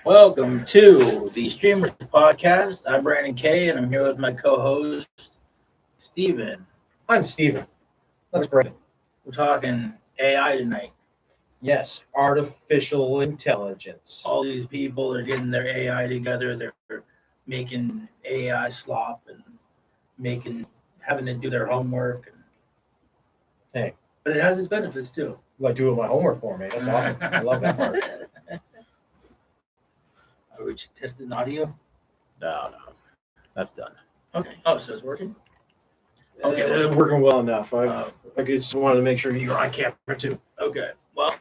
Welcome to the Streamers Podcast. I'm Brandon Kay, and I'm here with my co-host Steven. I'm Steven. That's Brandon. We're talking AI tonight. Yes, artificial intelligence. All these people are getting their AI together. They're making AI slop and having to do their homework. Hey, but it has its benefits too. Like doing my homework for me. That's awesome. I love that part. Are we testing audio? No, that's done. Okay. Oh, so it's working? Okay, it's working well enough. I just wanted to make sure you're on camera too. Okay. Well.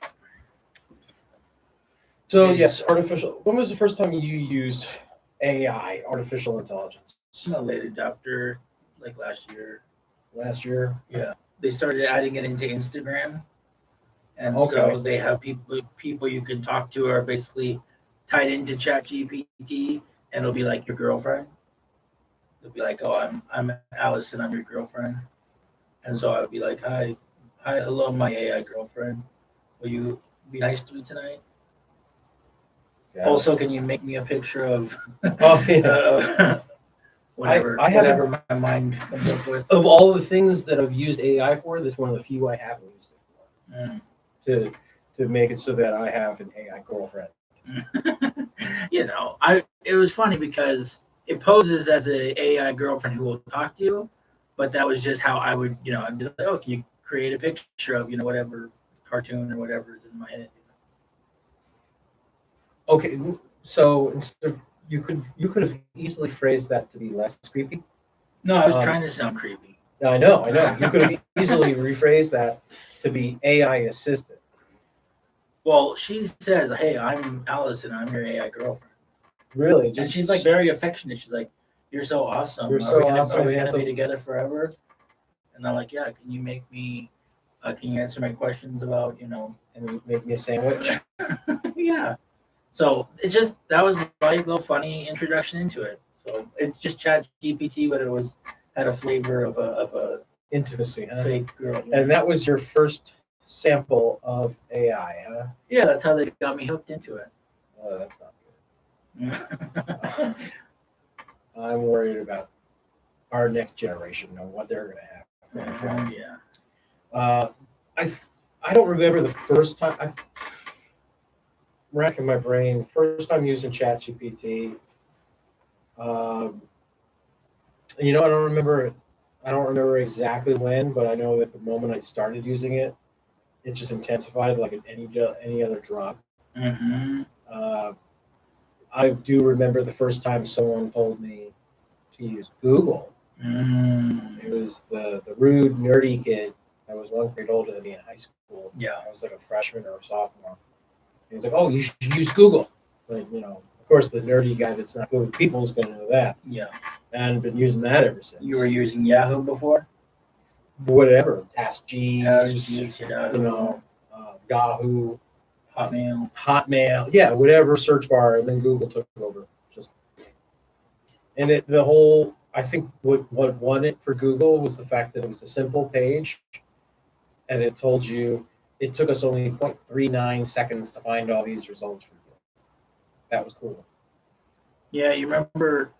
So yes, artificial. When was the first time you used AI, artificial intelligence? A late adopter, like last year. Last year? Yeah. They started adding it into Instagram. And Okay. so they have people you can talk to are basically tied into ChatGPT, and it'll be like your girlfriend. It'll be like, oh, I'm Allison, I'm your girlfriend. And so I'll be like, hi, hello, my AI girlfriend. Will you be nice to me tonight? Yeah. Also, can you make me a picture of whatever my mind comes up with? Of all the things that I've used AI for, that's one of the few I haven't used it for. To make it so that I have an AI girlfriend. It was funny because it poses as an AI girlfriend who will talk to you, but that was just how I would, I'd be like, oh, can you create a picture of, whatever cartoon or whatever is in my head. Okay, so instead of, you could have easily phrased that to be less creepy. No, I was trying to sound creepy. I know. You could have easily rephrased that to be AI assistant. Well, she says, hey, I'm Allison, I'm your AI girlfriend. Really? And she's like very affectionate. She's like, you're so awesome. You're so awesome. Are we going to be together forever? And I'm like, yeah, can you make me, can you answer my questions about, and make me a sandwich? Yeah. So that was my little funny introduction into it. So it's just ChatGPT, but it had a flavor of a intimacy, fake girl. And that was your first sample of AI, huh? Yeah, that's how they got me hooked into it. Oh, that's not good. I'm worried about our next generation and what they're going to have. Yeah. I don't remember the first time. I'm racking my brain. First time using ChatGPT. I don't remember. I don't remember exactly when, but I know that the moment I started using it, it just intensified like any other drug. Mm-hmm. I do remember the first time someone told me to use Google. It was the rude, nerdy kid that was 1 grade older than me in high school. Yeah. I was like a freshman or a sophomore. He was like, oh, you should use Google. But, of course, the nerdy guy that's not good with people is going to know that. Yeah. And I've been using that ever since. You were using Yahoo before? Whatever. Ask Jeeves, Yahoo. Hotmail. Yeah, whatever search bar, and then Google took over. I think what won it for Google was the fact that it was a simple page, and it told you it took us only 0.39 seconds to find all these results for you. That was cool. Yeah, you remember,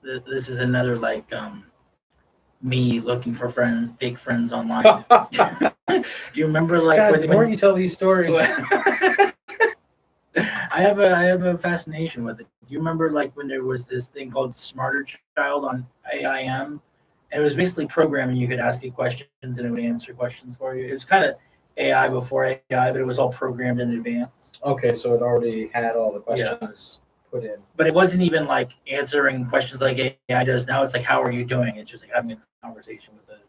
this is another me looking for fake friends online. Do you remember God, the more you tell these stories, I have a fascination with it. Do you remember when there was this thing called Smarter Child on AIM? And it was basically programming. You could ask it questions and it would answer questions for you. It was kind of AI before AI, but it was all programmed in advance. Okay, so it already had all the questions put in. But it wasn't even answering questions like AI does now. It's how are you doing? It's just having a conversation with it.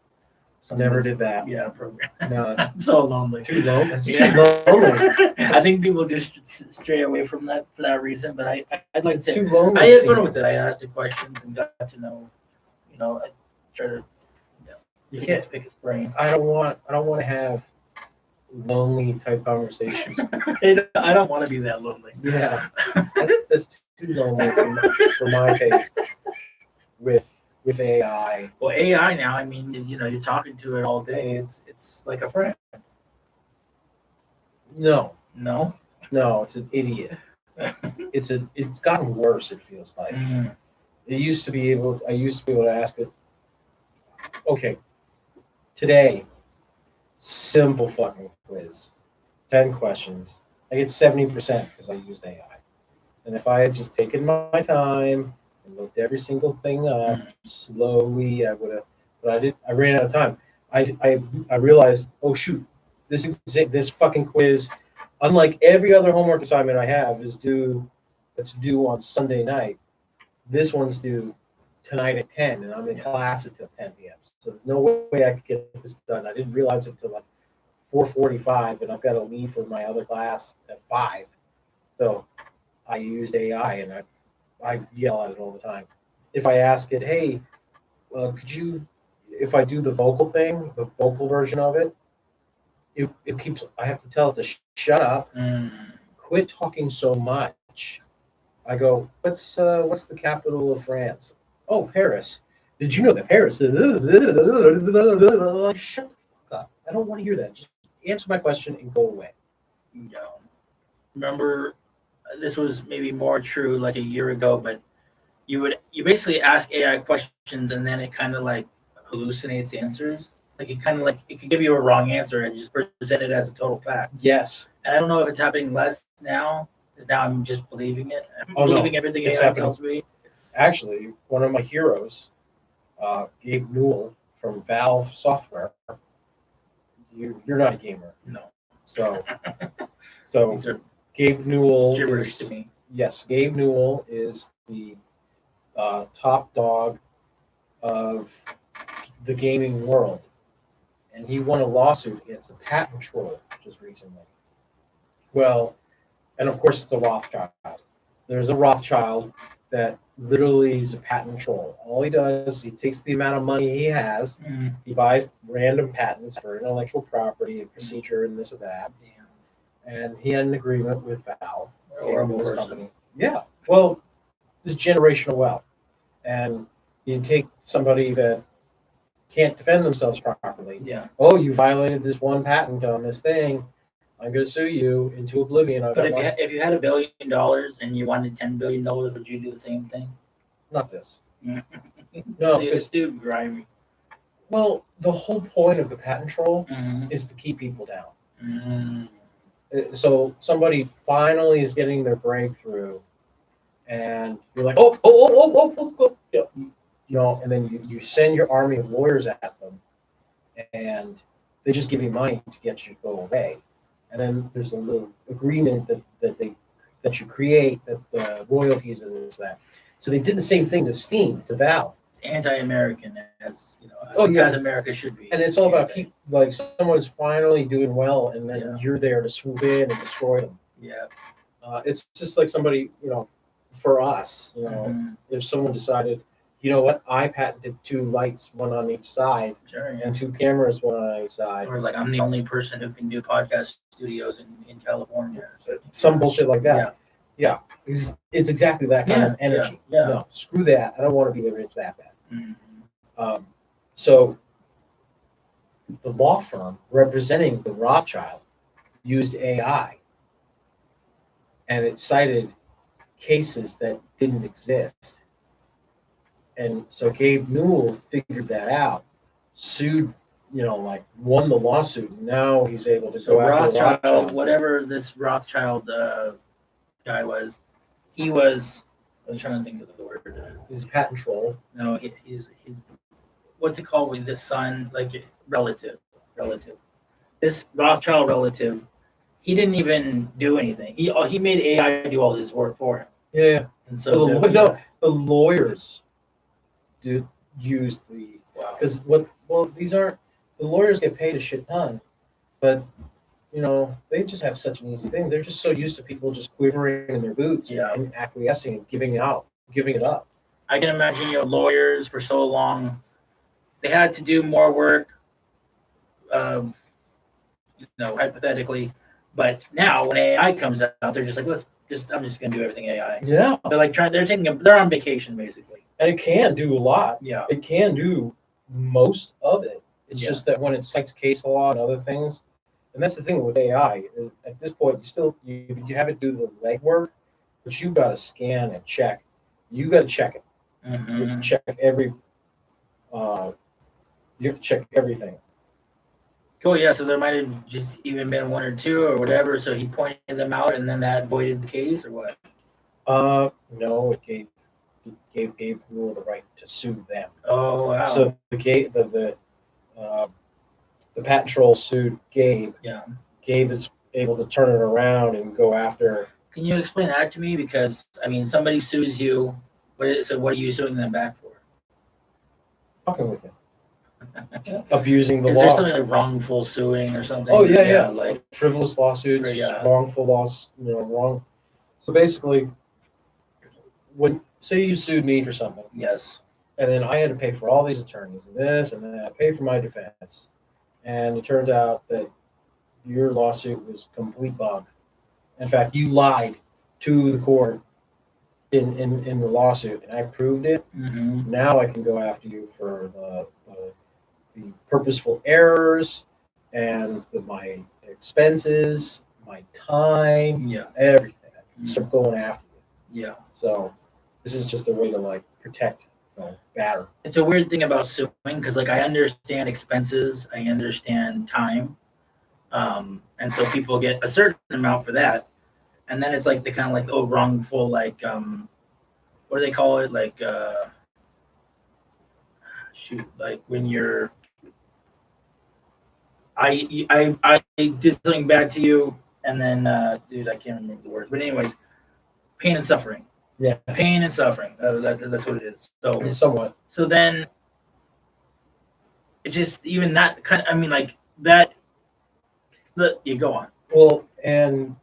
Never did that. Yeah, program. No, I'm so lonely. Too lonely. Yeah. Too lonely. I think people just stray away from that for that reason. But I'd like to. Too lonely. I had fun with it. I asked it questions and got to know. I try to. You can't pick its brain. I don't want to have lonely type conversations. I don't want to be that lonely. Yeah, that's too lonely for my taste. With AI. Well, AI now, you're talking to it all day. It's like a friend. No, No, it's an idiot. it's gotten worse. It feels like Mhm. I used to be able to ask it. Okay, today, simple fucking quiz, 10 questions. I get 70% because I used AI. And if I had just taken my time and looked every single thing up slowly, I would have. But I did. I ran out of time. I realized, oh shoot, this fucking quiz, unlike every other homework assignment I have, that's due on Sunday night. This one's due tonight at 10, and I'm in class until 10 p.m. So there's no way I could get this done. I didn't realize it until like 4:45, and I've got to leave for my other class at 5. So I used AI, and I yell at it all the time. If I ask it, hey, could you, if I do the vocal thing, the vocal version of it, it keeps, I have to tell it to shut up, Mhm. quit talking so much. I go, what's the capital of France? Oh, Paris. Did you know that Paris? Shut the fuck up. I don't want to hear that. Just answer my question and go away. You know, remember, this was maybe more true like a year ago, but you basically ask AI questions and then it kind of like hallucinates answers. Like it kind of like it could give you a wrong answer and just present it as a total fact. Yes. And I don't know if it's happening less now. 'Cause now I'm just believing it. I'm Oh, no. believing everything It's AI happening. tells me. Actually, one of my heroes, Gabe Newell from Valve Software. You're not a gamer, No, so these are Gabe Newell gibberish is, to me. yes, Gabe Newell is the top dog of the gaming world, and he won a lawsuit against the patent troll just recently. Well, and of course it's a Rothschild. There's a Rothschild that literally is a patent troll. All he does, he takes the amount of money he has, Mhm. he buys random patents for intellectual property and procedure and this and that, Damn. and he had an agreement with Valve, Horrible this person. company. Yeah, well, this is generational wealth, and you take somebody that can't defend themselves properly. Yeah. Oh, you violated this one patent on this thing. I'm going to sue you into oblivion. But if you had $1 billion and you wanted $10 billion, would you do the same thing? Not this. No, No, it's too grimy. well, the whole point of the patent troll Mhm. is to keep people down. Mhm. So somebody finally is getting their breakthrough, and you're like, oh, you know, and then you send your army of lawyers at them, and they just give you money to get you to go away. And then there's a little agreement that you create, that the royalties and this that. So they did the same thing to Steam, to Valve. It's anti-American, as you know, Oh, yeah. as America should be. And it's all about like someone's finally doing well, and then Yeah. you're there to swoop in and destroy them. Yeah. It's just like somebody, you know, for us, you know, Mhm. if someone decided, you know what, I patented 2 lights, one on each side, Sure. Yeah. and 2 cameras, one on each side, Or like I'm the only person who can do podcast studios in California. So, some bullshit like that. Yeah. It's exactly that kind of energy. Yeah. No, screw that. I don't want to be the rich that bad. Mhm. So the law firm representing the Rothschild used AI, and it cited cases that didn't exist. And so Gabe Newell figured that out, sued, you know, like won the lawsuit. Now he's able to So go after the Rothschild, whatever this Rothschild guy was, he was. I was trying to think of the word. He's a patent troll. No, he's what's it called with the son, like relative. This Rothschild relative, he didn't even do anything. He made AI do all his work for him. Yeah. And so The lawyers used the, wow. because these aren't, the lawyers get paid a shit ton, but you know, they just have such an easy thing. They're just so used to people just quivering in their boots and acquiescing and giving it up. I can imagine, lawyers for so long, they had to do more work, hypothetically. But now when AI comes out, they're just like, I'm just gonna do everything AI. Yeah. They're like they're on vacation basically. And it can do a lot. Yeah. It can do most of it. It's just that when it cites case law and other things, and that's the thing with AI, is at this point you have it do the legwork, but you got to scan and check. You got to check it. You have to Mhm. check every. You have to check everything. Cool. Yeah. So there might have just even been one or two or whatever. So he pointed them out, and then that voided the case, or what? No, it gave Rule the right to sue them. Oh wow. So the patent troll sued Gabe. Yeah. Gabe is able to turn it around and go after. Can you explain that to me? Because I mean, somebody sues you. So what are you suing them back for? Fucking with him. Abusing the Is law. there something like wrongful suing or something? Oh yeah. Like Frivolous lawsuits, Yeah. wrongful loss, wrong. So basically, when say you sued me for something, yes. and then I had to pay for all these attorneys and this and that, pay for my defense, and it turns out that your lawsuit was complete bunk. In fact, you lied to the court in the lawsuit, and I proved it. Mm-hmm. Now I can go after you for the purposeful errors and my expenses, my time, Yeah. everything. I can start going after you. Yeah. So this is just a way to like protect, batter. It's a weird thing about suing because like I understand expenses, I understand time, and so people get a certain amount for that, and then it's like the kind of like wrongful like what do they call it like shoot like when you're I did something bad to you and then dude I can't remember the word but anyways pain and suffering. Yeah, Pain and suffering. That's what it is. So somewhat. So then, it just even that kind of. I mean, like that. You go on. Well, and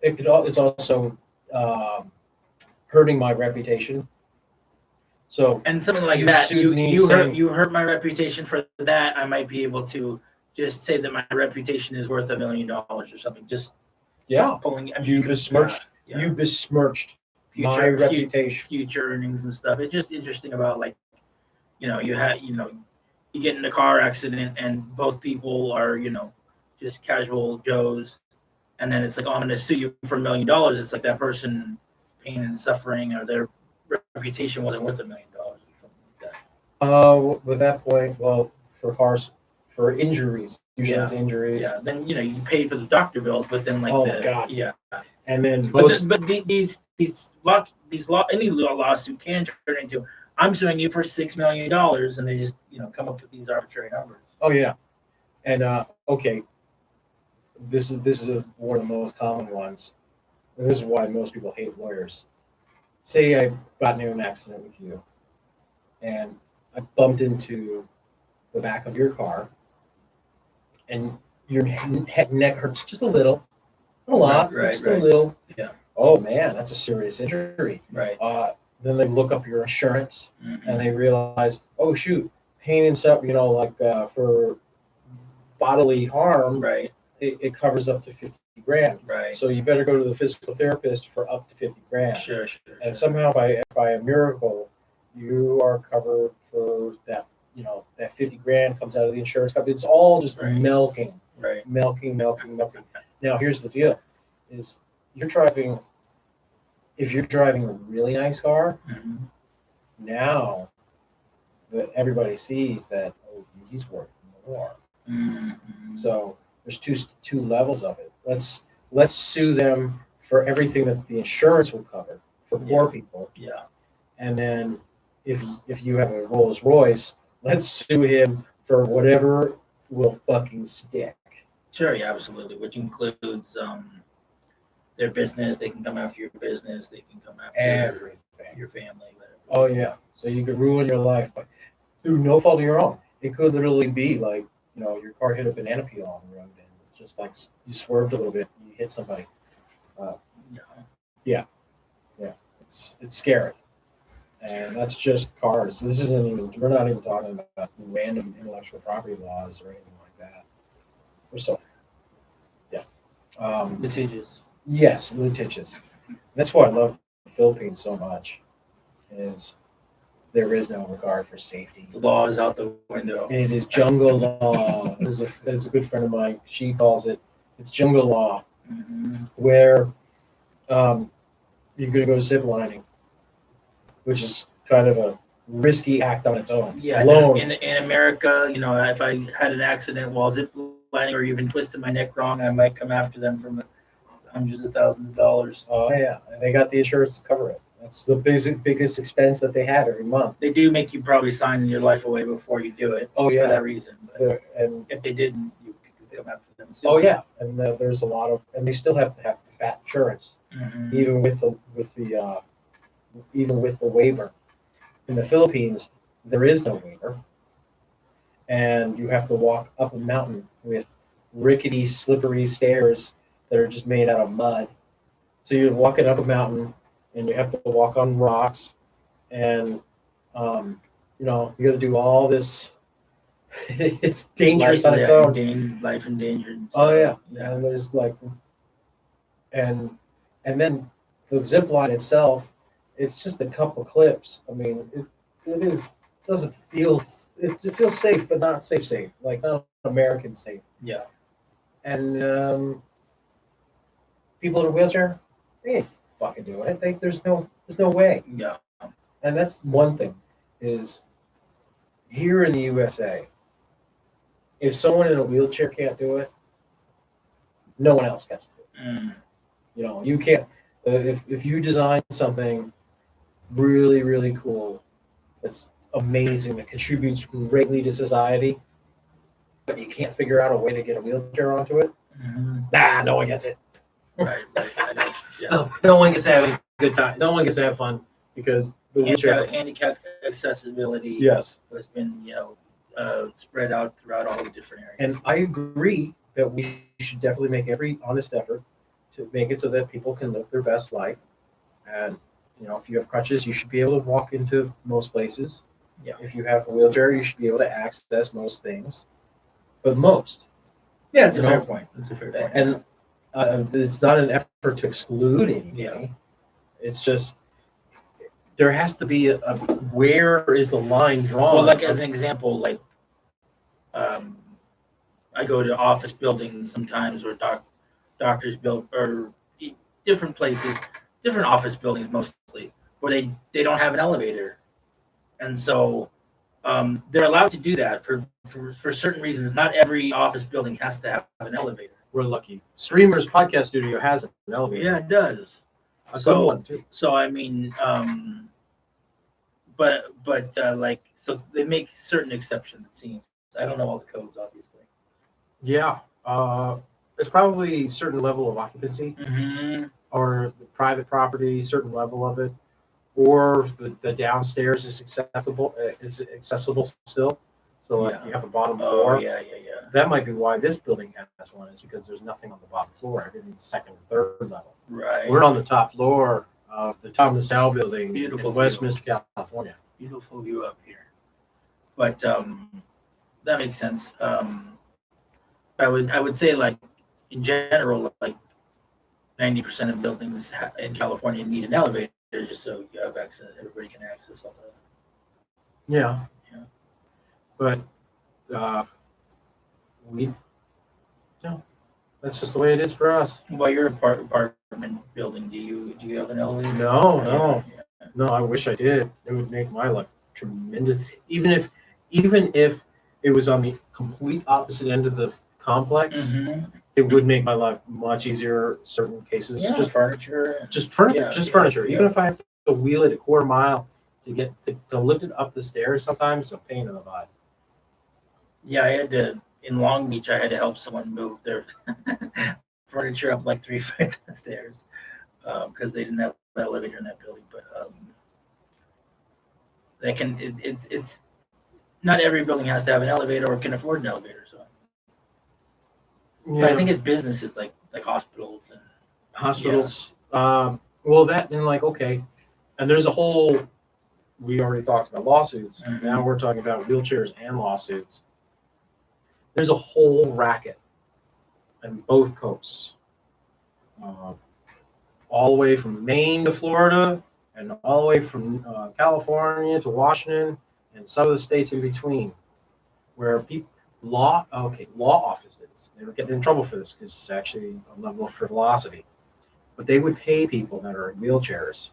it's also hurting my reputation. So And something like You that. sued me You saying- hurt my reputation for that. I might be able to just say that my reputation is worth $1 million or something. Just yeah, pulling. I mean, you could- besmirched. yeah. You besmirched my Future- reputation. future earnings and stuff. It's just interesting about like, you get in a car accident and both people are, just casual Joes, and then it's like, oh, I'm going to sue you for $1 million. It's like that person pain and suffering or their reputation wasn't worth $1 million or something like that. With that point, well, for injuries, usually Yeah. it's injuries, Yeah. Then you pay for the doctor bills, but then like Oh, my God. yeah. and then But any lawsuit can turn into I'm suing you for $6 million, and they just come up with these arbitrary numbers. oh yeah, and okay, this is one of the most common ones, and this is why most people hate lawyers. Say I got into an accident with you, and I bumped into the back of your car, and your neck hurts just a little, not a lot, Right, just right. a little. Yeah. Oh man, that's a serious injury. Right. Then they look up your insurance Mhm. and they realize, oh shoot, pain and stuff, for bodily harm, Right. it covers up to 50 grand. Right. So you better go to the physical therapist for up to 50 grand. Sure. And somehow by a miracle, you are covered for that, that 50 grand comes out of the insurance company. It's all just Right. milking. Right. Now here's the deal is if you're driving a really nice car, Mhm. now that everybody sees that, oh, he's worth more. Mhm. So there's two levels of it. Let's sue them for everything that the insurance will cover for poor people. Yeah. And then if you have a Rolls Royce, let's sue him for whatever will fucking stick. Sure. Yeah. Absolutely. Which includes their business. They can come after your business. They can come after Everything. your family. Whatever. Oh yeah. So you could ruin your life, but through no fault of your own. It could literally be like, your car hit a banana peel on the road and just like you swerved a little bit, and you hit somebody. Yeah. It's scary. And that's just cars. We're not even talking about random intellectual property laws or anything like that. We're so, yeah. Litigious. Yes, litigious. That's why I love the Philippines so much, is there is no regard for safety. The law is out the window. It is jungle law. There's a good friend of mine. She calls it's jungle law, Mhm. where you're going to go zip lining, which is kind of a risky act on its own. Yeah, Alone. in America, you know, if I had an accident while zip lining or even twisted my neck wrong, I might come after them for hundreds of thousands of dollars. Oh yeah, and they got the insurance to cover it. That's the biggest expense that they have every month. They do make you probably sign your life away before you do it. Oh For yeah, that reason. But and if they didn't, you could come after them. oh yeah, and there's a lot of, and they still have to have fat insurance, Mhm. even with the waiver. In the Philippines, there is no waiver, and you have to walk up a mountain with rickety, slippery stairs that are just made out of mud. So you're walking up a mountain, and you have to walk on rocks, and you know, you got to do all this. It's dangerous on its own. Life endangered. Oh yeah, Yeah. and there's like, and then the zip line itself, it's just a couple clips. I mean, it doesn't feel, it feels safe, but not safe, like not American safe. Yeah. And people in a wheelchair, they ain't fucking doing it. There's no way. Yeah. And that's one thing, is here in the USA, if someone in a wheelchair can't do it, no one else gets to do it. Mm. You know, you can't. If you design something really, really cool, that's amazing, that contributes greatly to society, but you can't figure out a way to get a wheelchair onto it, Mhm. no one gets it. Right. I know. Yeah. No one gets to have a good time. No one gets to have fun because the wheelchair. Handicap accessibility Yes, has been, you know, spread out throughout all the different areas. and I agree that we should definitely make every honest effort to make it so that people can live their best life. And you know, if you have crutches, you should be able to walk into most places. Yeah. If you have a wheelchair, you should be able to access most things. But most. Yeah, it's a You fair know, point. It's a fair point. And it's not an effort to exclude anybody. Yeah. It's just there has to be a where is the line drawn? Well, like as an example, like I go to office buildings sometimes, or doctors build, or different places, different office buildings mostly, where they don't have an elevator, and so they're allowed to do that for certain reasons. Not every office building has to have an elevator. We're lucky. Streamers Podcast Studio has an elevator. Yeah, it does. A good So- one too. So I mean, but like, so they make certain exceptions. It seems. I don't know all the codes, obviously. Yeah. It's probably a certain level of occupancy Mm-hmm. or the private property, certain level of it, or the downstairs is accessible still. So like Yeah. you have a bottom Oh floor. yeah. That might be why this building has one, is because there's nothing on the bottom floor. Everything's second and third level. Right. We're on the top floor of the Thomas Dow building Beautiful in Westminster, California. Beautiful view up here, but that makes sense. I would say, like, in general, like 90% of buildings in California need an elevator just so you have access. Everybody can access all that. Yeah. Yeah. But that's just the way it is for us. Well, your apartment building, do you have an elevator? No. Yeah. No, I wish I did. It would make my life tremendous. Even if it was on the complete opposite end of the complex, Mhm. it would make my life much easier. Certain cases, Yeah, just furniture. furniture, Yeah, yeah, furniture. yeah. Even if I have to wheel it a quarter mile to get to lift it up the stairs, sometimes it's a pain in the butt. Yeah, I had to in Long Beach. I had to help someone move their furniture up like 3 flights of stairs because they didn't have an elevator in that building. But that can it's not every building has to have an elevator or can afford an elevator. So, Yeah. but I think it's businesses like hospitals and Hospitals. Well, that and like okay, and there's a whole. We already talked about lawsuits. Mhm. Now we're talking about wheelchairs and lawsuits. There's a whole racket on both coasts, all the way from Maine to Florida, and all the way from California to Washington, and some of the states in between, where law offices, they were getting in trouble for this because it's actually a level of frivolity. but they would pay people that are in wheelchairs,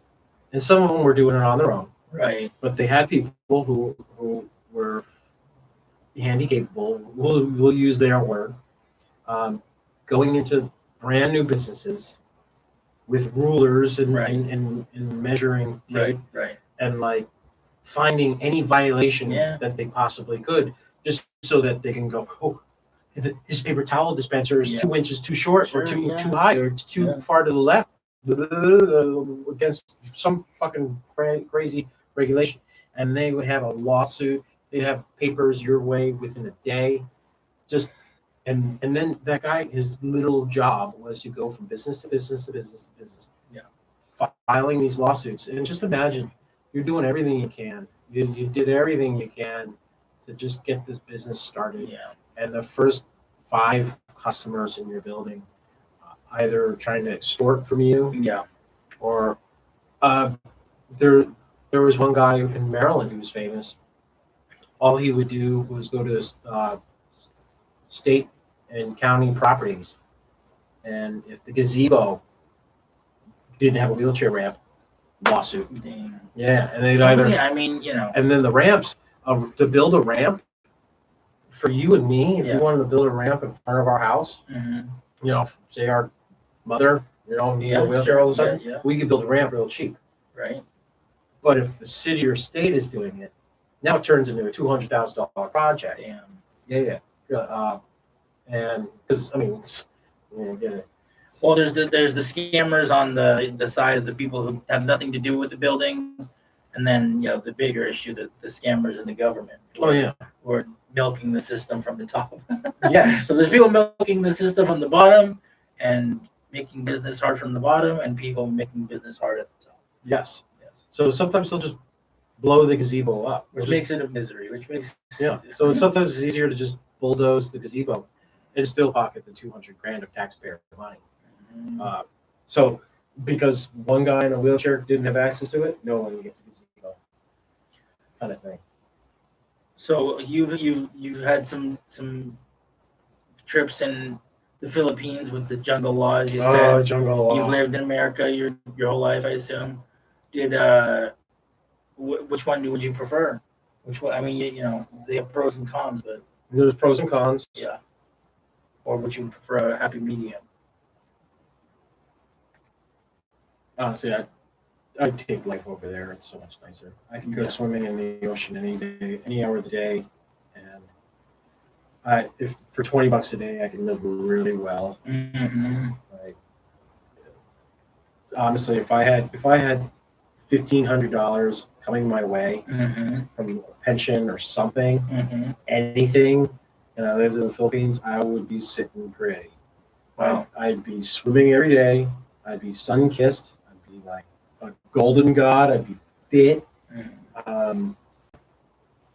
and some of them were doing it on their own. Right. But they had people who were handicapable. We'll use their word, going into brand new businesses with rulers and Right. and measuring tape Right. and like finding any violation Yeah. that they possibly could, just so that they can go, oh, his paper towel dispenser is Yeah. 2 inches too short Sure, or too yeah. too high or it's too Yeah. far to the left against some fucking crazy regulation. And they would have a lawsuit. They'd have papers your way within a day. Just and then that guy, his little job was to go from business to business to business to business. Yeah. Filing these lawsuits. And just imagine you're doing everything you can. You did everything you can to just get this business started. Yeah. And the first 5 customers in your building either trying to extort from you Yeah. or there was one guy in Maryland who was famous. All he would do was go to state and county properties, and if the gazebo didn't have a wheelchair ramp, lawsuit. Dang. Yeah, and they'd Somebody, either I mean, you know. and then the ramps to build a ramp for you and me. If Yeah. you wanted to build a ramp in front of our house, Mhm. you know, say our mother, needs Yeah, a wheelchair all of a sudden, Yeah. we could build a ramp real cheap. Right. But if the city or state is doing it, now it turns into a $200,000 project. Damn. Yeah. And because I mean, get it. Well, there's the scammers on the side of the people who have nothing to do with the building, and then the bigger issue, the scammers in the government. Oh yeah. Who are milking the system from the top. Yes. So there's people milking the system from the bottom and making business hard from the bottom, and people making business hard at the top. Yes. Yes. So sometimes they'll just blow the gazebo up, Which makes it a misery. Which makes So sometimes it's easier to just bulldoze the gazebo and still pocket the $200,000 of taxpayer money. Mhm. So because one guy in a wheelchair didn't have access to it, no one gets a gazebo, kind of thing. So you've had some trips in the Philippines with the jungle laws. You said jungle law. you've lived in America your whole life, I assume. Did which one would you prefer? Which one? I mean, they have pros and cons, but There's pros and cons. yeah. Or would you prefer a happy medium? Honestly, I'd take life over there. It's so much nicer. I can go Yeah. swimming in the ocean any day, any hour of the day, and if for $20 a day, I can live really well. Mm-hmm. Like, honestly, if I had $1,500 coming my way Mm-hmm. from a pension or something, Mm-hmm. anything, and I lived in the Philippines, I would be sitting pretty. Wow. I'd be swimming every day. I'd be sun-kissed. I'd be like a golden god. I'd be fit. Mm-hmm.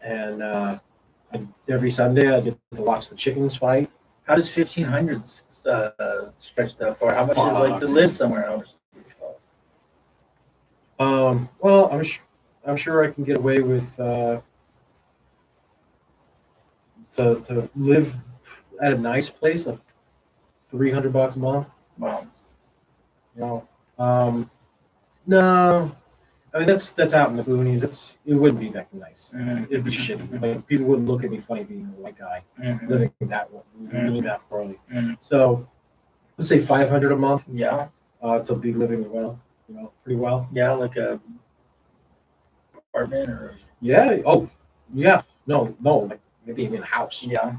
And every Sunday I'd get to watch the chickens fight. How does 1,500 stretch that far? How much is like to Fuck. live somewhere else? Well, I'm sure I can get away with to live at a nice place, like $300 a month. Wow. No, I mean that's out in the boonies. It wouldn't be that nice. Mm-hmm. It'd be shitty. Like people wouldn't look at me funny being a white guy Mm-hmm. living that poorly. Mhm. So let's say $500 a month Yeah. to be living well, pretty well. Yeah, like a apartment or Yeah. Oh, yeah. No. Like maybe even a house. yeah.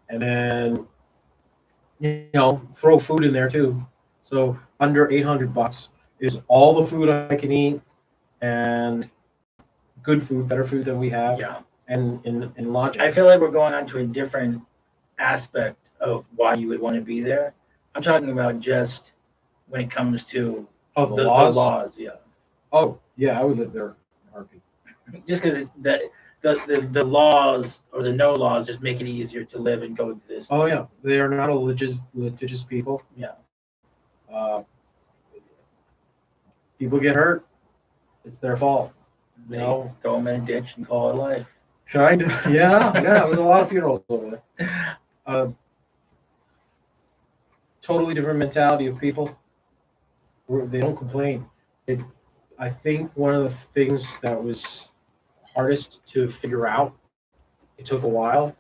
And then throw food in there too. So under $800 is all the food I can eat, and good food, better food than we have, Yeah. and in lodging. I feel like we're going on to a different aspect of why you would want to be there. I'm talking about just when it comes to the laws. The laws, yeah. Oh yeah, I would live there. in a heartbeat. Just because the laws or the no laws just make it easier to live and coexist. Oh yeah, they are not a litigious people. Yeah. People get hurt, it's their fault. They throw them in a ditch and call it life. Kind of. Yeah. There's a lot of funerals over there. totally different mentality of people. They don't complain. I think one of the things that was hardest to figure out, it took a while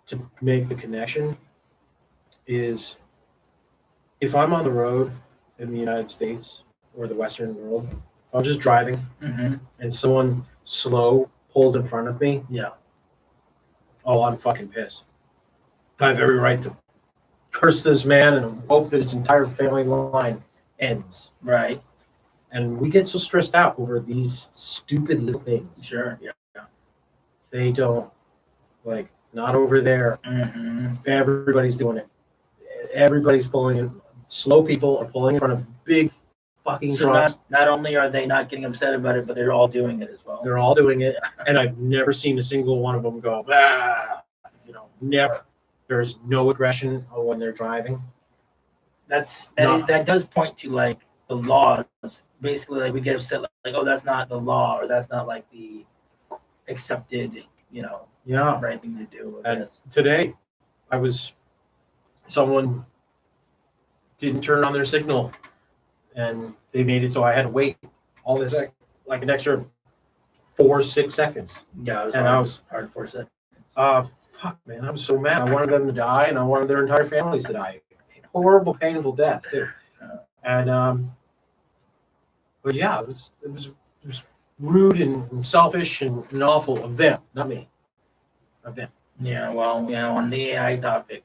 to make the connection, is if I'm on the road in the United States or the Western world, I'm just driving Mm-hmm. and someone slow pulls in front of me, Yeah. oh, I'm fucking pissed. I have every right to curse this man and hope that his entire family line ends. Right. And we get so stressed out over these stupid little things. Sure. Yeah. They don't, like, not over there. Mm-hmm. Everybody's doing it. Everybody's pulling it. Slow people are pulling in front of big fucking So trucks. not only are they not getting upset about it, but they're all doing it as well. They're all doing it. And I've never seen a single one of them go, ah, never. There's no aggression when they're driving. That does point to like the laws. Basically, like we get upset like, oh, that's not the law, or that's not like the accepted, Yeah. right thing to do. And today, someone didn't turn on their signal, and they made it so I had to wait all this, like an extra 4-6 seconds. Yeah, it was And hard, I was, hard for it. fuck, man, I was so mad. I wanted them to die, and I wanted their entire families to die. Horrible, painful death, too. And, but yeah, it was rude and selfish and awful of them, not me, of them. Yeah, well, on the AI topic,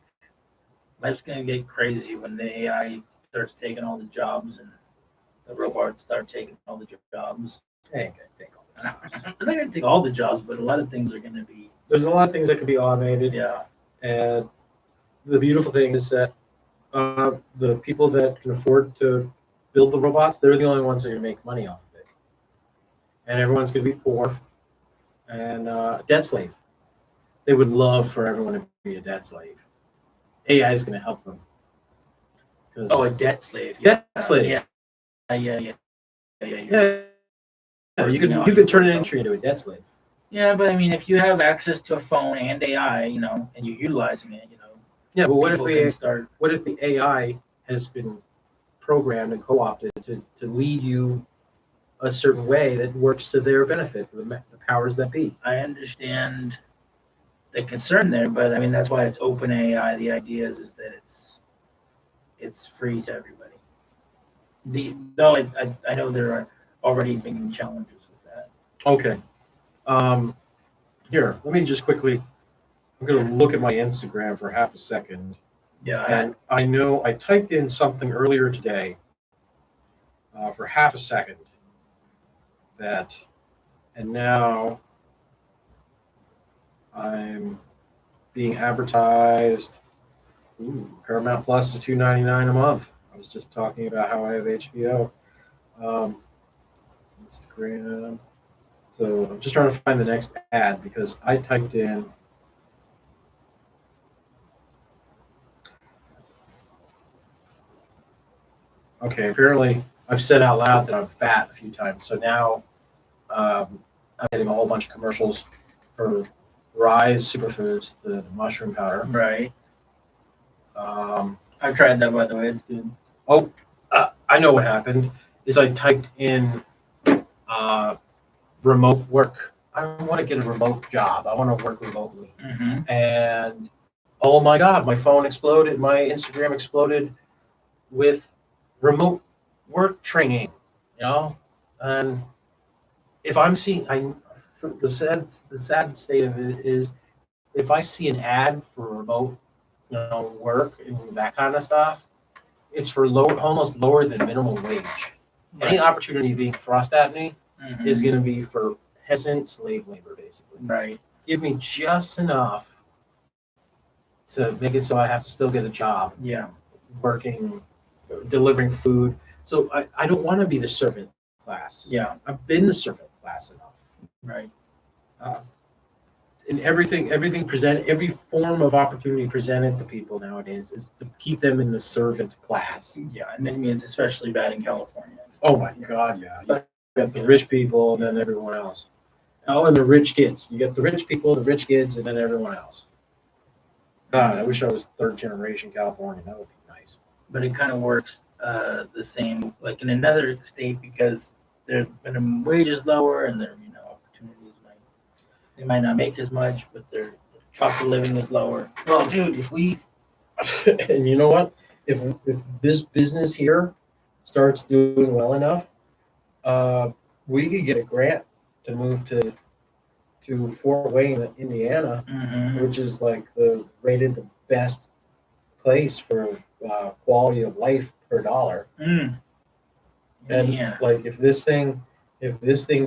life's gonna get crazy when the AI starts taking all the jobs and the robots start taking all the jobs. They ain't gonna take all that. They're not gonna take all the jobs, but a lot of things are gonna be. There's a lot of things that could be automated. Yeah. And the beautiful thing is that the people that can afford to build the robots, they're the only ones that can make money off of it. And everyone's going to be poor and debt slave. They would love for everyone to be a debt slave. AI is going to help them. Oh, a debt slave. Debt slave. Yeah. Yeah, you could turn an industry into a debt slave. Yeah, but I mean, if you have access to a phone and AI, and you're utilizing it, Yeah, but what if the the AI has been programmed and co-opted to lead you a certain way that works to their benefit, the powers that be? I understand the concern there, but I mean that's why it's open AI. The idea is that it's free to everybody. Though I know there are already been challenges with that. Okay. Here, let me just quickly. I'm going to look at my Instagram for half a second. Yeah, And I know I typed in something earlier today for half a second and now I'm being advertised. Ooh, Paramount Plus is $2.99 a month. I was just talking about how I have HBO. Instagram. So I'm just trying to find the next ad because I typed in. Okay, apparently I've said out loud that I'm fat a few times. So now I'm getting a whole bunch of commercials for Rise Superfoods, the mushroom powder. right. I've tried that, by the way. It's good. I know what happened is I typed in remote work. I want to get a remote job. I want to work remotely. Mm-hmm. And oh my God, my phone exploded. My Instagram exploded with remote work training, and if I'm seeing, the sad state of it is, if I see an ad for remote, work and that kind of stuff, it's for almost lower than minimum wage. Right. Any opportunity being thrust at me Mm-hmm. is going to be for peasant slave labor, basically. Right. Give me just enough to make it so I have to still get a job. Yeah. Working, delivering food. So I don't want to be the servant class. Yeah. I've been the servant class enough. Right. And every form of opportunity presented to people nowadays is to keep them in the servant class. Yeah, and I mean it's especially bad in California. Oh my God, yeah. You got the rich people and then everyone else. Oh, and the rich kids. You get the rich people, the rich kids, and then everyone else. God, I wish I was third generation California. That would be nice. but it kind of works the same like in another state because their minimum wage is lower and their opportunities might not make as much, but their cost of living is lower. Well, dude, if we And you know what? If this business here starts doing well enough, we could get a grant to move to Fort Wayne, Indiana, which is like rated the best place for quality of life per dollar. And yeah, like if this thing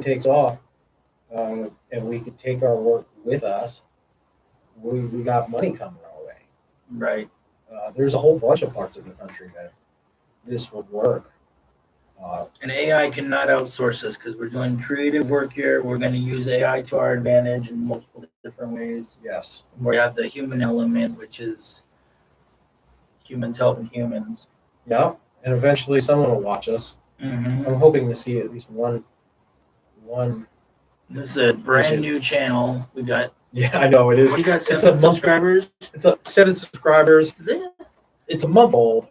takes off, and we could take our work with us, we got money coming our way. right. There's a whole bunch of parts of the country that this would work. And AI cannot outsource us because we're doing creative work here. We're going to use AI to our advantage in multiple different ways. Yes. We have the human element, which is humans helping humans. Yeah. And eventually someone will watch us. I'm hoping to see at least one. This is a brand new channel. We got. Yeah, I know it is. We got It's 7 subscribers. It's 7 subscribers. Yeah. It's a month old.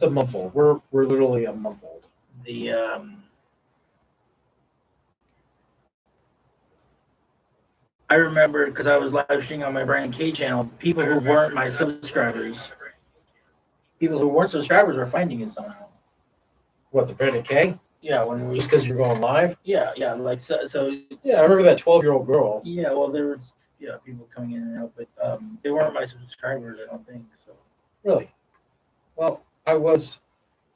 We're literally a month old. The I remember because I was live streaming on my Brian K channel. People who weren't my subscribers, were finding it somehow. What, the Brandon K? Yeah, when we Just because you're going live? yeah, like so Yeah, I remember that 12-year-old girl. yeah. Well, there was people coming in and out, but they weren't my subscribers. I don't think so. Really? Well,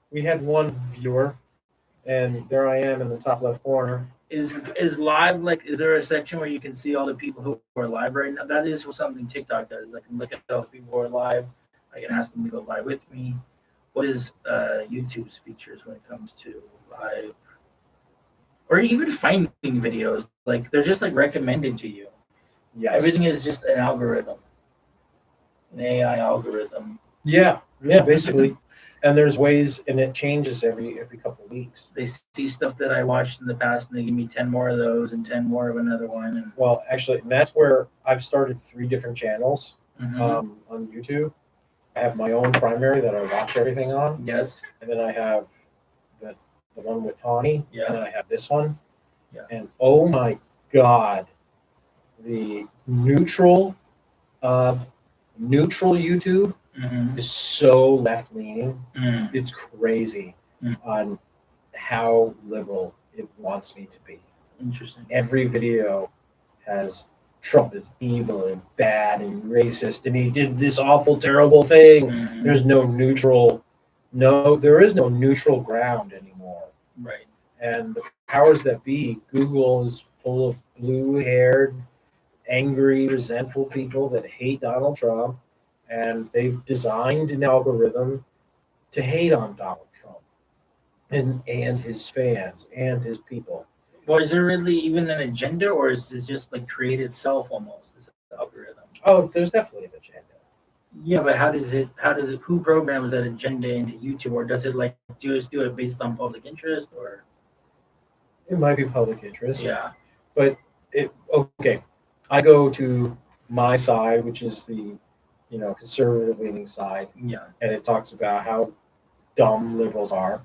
we had one viewer, and there I am in the top left corner. Is live like? Is there a section where you can see all the people who are live right now? That is something TikTok does. I can look at all the people who are live. I can ask them to go live with me. What is YouTube's features when it comes to live, or even finding videos? Like they're just like recommended to you. Yes. Everything is just an algorithm, an AI algorithm. Yeah, basically. And there's ways, and it changes every couple of weeks. They see stuff that I watched in the past, and they give me 10 more of those and 10 more of another one. And Well, actually, that's where I've started 3 different channels on YouTube. I have my own primary that I watch everything on, yes, and then I have the one with Tawny, Yeah. and then I have this one. Yeah. And oh my God, the neutral YouTube is so left leaning. It's crazy on how liberal it wants me to be. Interesting. Every video has Trump is evil and bad and racist, and he did this awful, terrible thing. There is no neutral ground anymore. Right. And the powers that be, Google is full of blue-haired, angry, resentful people that hate Donald Trump, and they've designed an algorithm to hate on Donald Trump and his fans and his people. Well, is there really even an agenda, or is it just like create itself almost, this algorithm? Oh, there's definitely an agenda. Yeah, but who programs that agenda into YouTube, or does it like just do it based on public interest, or? It might be public interest. Yeah. But okay. I go to my side, which is the conservative leaning side, Yeah. and it talks about how dumb liberals are.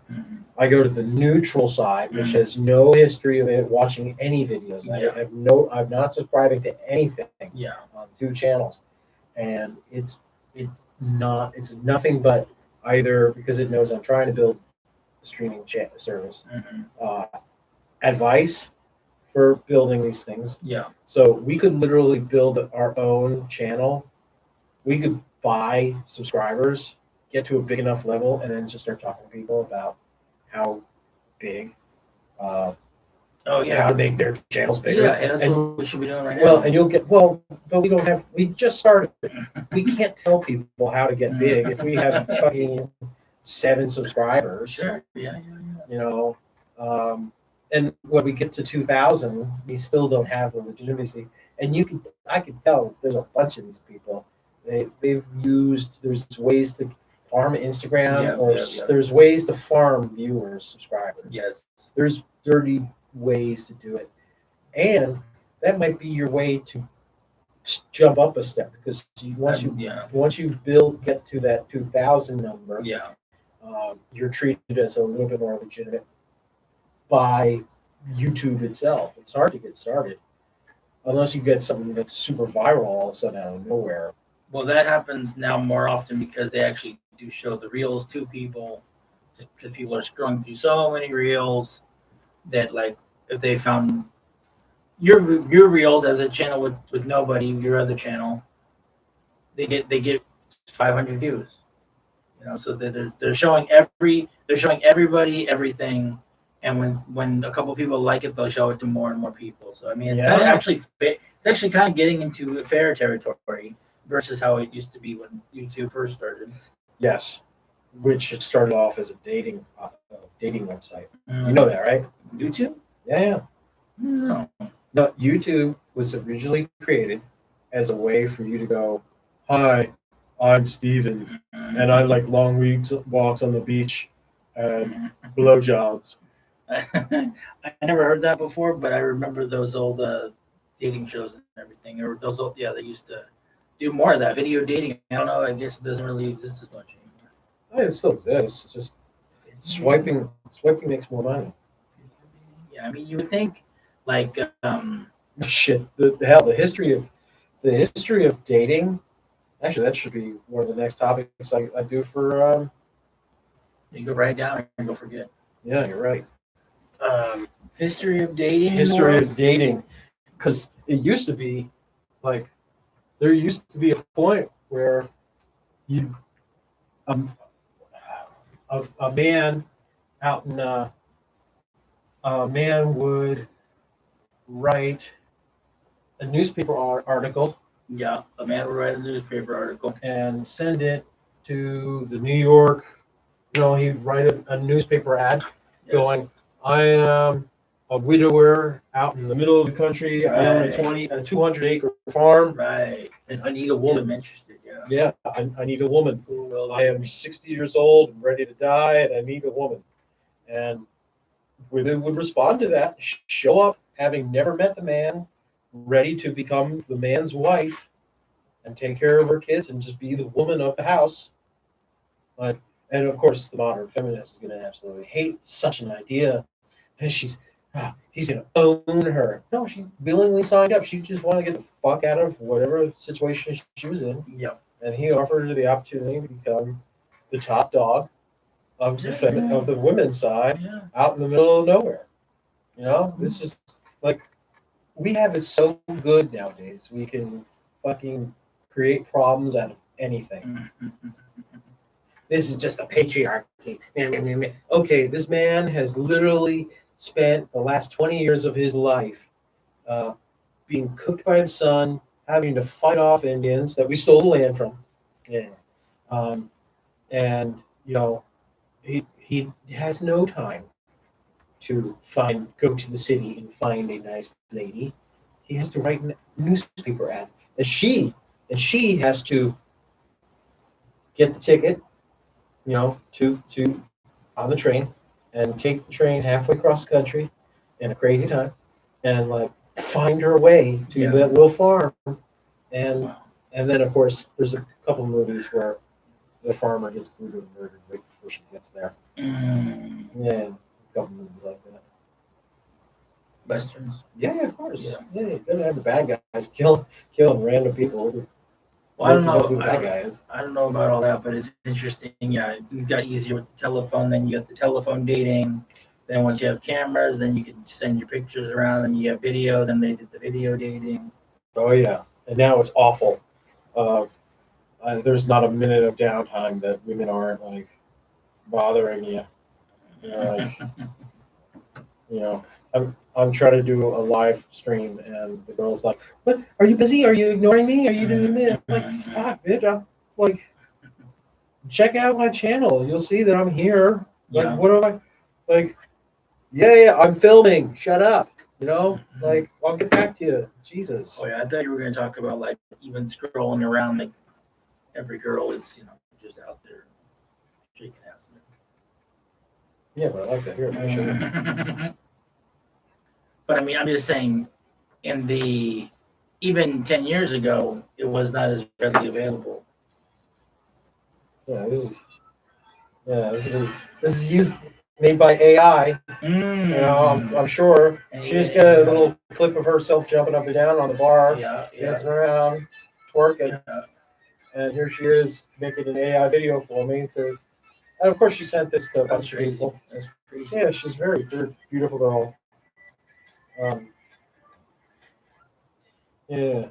I go to the neutral side, which has no history of it watching any videos. Yeah. I'm not subscribing to anything Yeah. on 2 channels, and it's nothing but either because it knows I'm trying to build a streaming service, advice for building these things. Yeah. So we could literally build our own channel. We could buy subscribers, get to a big enough level, and then just start talking to people about how big, how to make their channels bigger. Yeah, that's what we should be doing right now. Well, and but we just started. We can't tell people how to get big if we have fucking 7 subscribers. Sure. Yeah. And when we get to 2,000, we still don't have the legitimacy. And I can tell there's a bunch of these people. There's ways to farm Instagram, there's ways to farm viewers, subscribers. Yes. There's dirty ways to do it, and that might be your way to jump up a step because Yeah. once you get to that 2,000 number, Yeah. you're treated as a little bit more legitimate by YouTube itself. It's hard to get started unless you get something that's super viral all of a sudden out of nowhere. Well, that happens now more often because they actually do show the reels to people. Just because people are scrolling through so many reels that, like, if they found your reels as a channel with nobody, your other channel, they get 500 views. You know, so they're showing everybody everything, and when a couple people like it, they'll show it to more and more people. So I mean, it's kind of Yeah. actually it's actually kind of getting into fair territory versus how it used to be when YouTube first started. Yes, which it started off as a dating website. You know that, right? YouTube? Yeah, yeah. No. No, YouTube was originally created as a way for you to go, "Hi, I'm Steven, and I like long walks on the beach and blowjobs." I never heard that before, but I remember those old dating shows and everything. Or those old, yeah, they used to do more of that video dating. I don't know. I guess it doesn't really exist as much anymore. I mean, it still exists. It's just swiping makes more money. Yeah, I mean, you would think, like, Shit, the hell, the history of dating. Actually, that should be one of the next topics I do for. you go write it down and you'll forget. Yeah, you're right. History of dating. History of dating, because it used to be like there used to be a point where you a man out in a man would write a newspaper article Yeah, a man would write a newspaper article. and send it to the New York. He'd write a newspaper ad going, "I am a widower out in the middle of the country. I own a 200-acre farm, Right. and I need a I'm woman. interested. Yeah. Yeah, I need a woman. I am 60 years old and ready to die, and I need a woman." And women would respond to that, show up having never met the man, ready to become the man's wife and take care of her kids and just be the woman of the house. And of course, the modern feminist is going to absolutely hate such an idea. And he's going to own her. No, she willingly signed up. She just wanted to get the fuck out of whatever situation she was in. Yep. And he offered her the opportunity to become the top dog of the women's side Yeah. out in the middle of nowhere. This is like we have it so good nowadays. We can fucking create problems out of anything. This is just the patriarchy. Okay, this man has literally spent the last 20 years of his life being cooked by his son, having to fight off Indians that we stole the land from. Yeah. And he has no time to go to the city and find a nice lady. He has to write a newspaper ad. And she has to get the ticket, to on the train and take the train halfway across the country in a crazy time and like find her way to that little farm. And then of course there's a couple movies where the farmer gets brutally murdered right before she gets there. Yeah, a couple movies like that. Westerns. Yeah, of course. Yeah, you gotta have the bad guys killing random people. Well, I don't know. Who that guy is. I don't know about all that, but it's interesting. Yeah, it got easier with the telephone. Then you got the telephone dating. Then once you have cameras, then you can send your pictures around. And you have video. Then they did the video dating. Oh yeah, and now it's awful. There's not a minute of downtime that women aren't like bothering you. I'm trying to do a live stream, and the girl's like, "What? Are you busy? Are you ignoring me? Are you doing this?" I'm like, fuck, bitch. I'm like, check out my channel. You'll see that I'm here. Like, what am I? Like, yeah, I'm filming. Shut up. Like, I'll get back to you. Jesus. Oh yeah, I thought you were going to talk about like even scrolling around. Like every girl is, just out there shaking ass. Yeah, but I like to hear it. Sure. But I mean, I'm just saying, in the even 10 years ago, it was not as readily available. Yeah, this is used made by AI. I'm sure she just got a little clip of herself jumping up and down on the bar, Yeah, dancing around, twerking, yeah. and here she is making an AI video for me. And of course, she sent this to a That's bunch of crazy. people. That's crazy. Yeah, she's very, very beautiful girl. Yeah,